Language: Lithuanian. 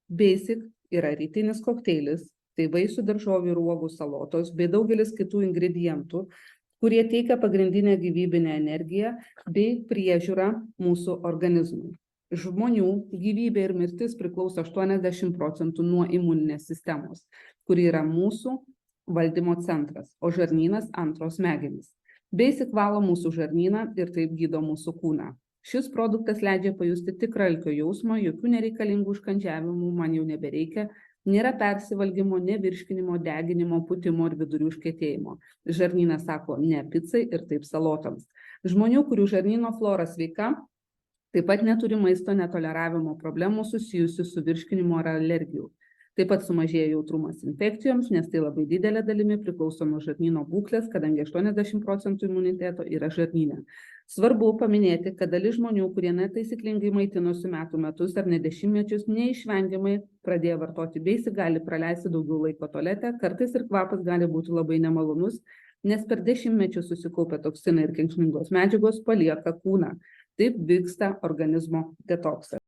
Basic yra rytinis kokteilis, tai vaisių, daržovių ir uogų salotos bei daugelis kitų ingredientų, kurie teikia pagrindinę gyvybinę energiją bei priežiūrą mūsų organizmui. Žmonių gyvybė ir mirtis priklauso 80% nuo imuninės sistemos, kuri yra mūsų valdymo centras, o žarnynas antros smegenys. Basic valo mūsų žarnyną ir taip gydo mūsų kūną. Šis produktas leidžia pajusti tikrą alkio jausmą, jokių nereikalingų užkandžiavimų man jau nebereikia, nėra persivalgymo, nevirškinimo, deginimo, pūtimo ir vidurių užkietėjimo. Žarnynas sako ne picai ir taip salotoms. Žmonių, kurių žarnyno flora sveika, taip pat neturi maisto netoleravimo problemų susijusių su virškinimu ar alergijų. Taip pat sumažėja jautrumas infekcijoms, nes tai labai didelė dalimi priklauso nuo žarnyno būklės, kadangi 80% imuniteto yra žarnyne. Svarbu paminėti, kad dalis žmonių, kurie netaisyklingai maitinosi metų metus ar net dešimtmečius, neišvengiamai pradėję vartoti Basic gali praleisti daugiau laiko tualete, kartais ir kvapas gali būti labai nemalonus, nes per dešimtmečius susikaupę toksinai ir kenksmingos medžiagos palieka kūną. Taip vyksta organizmo detoksas.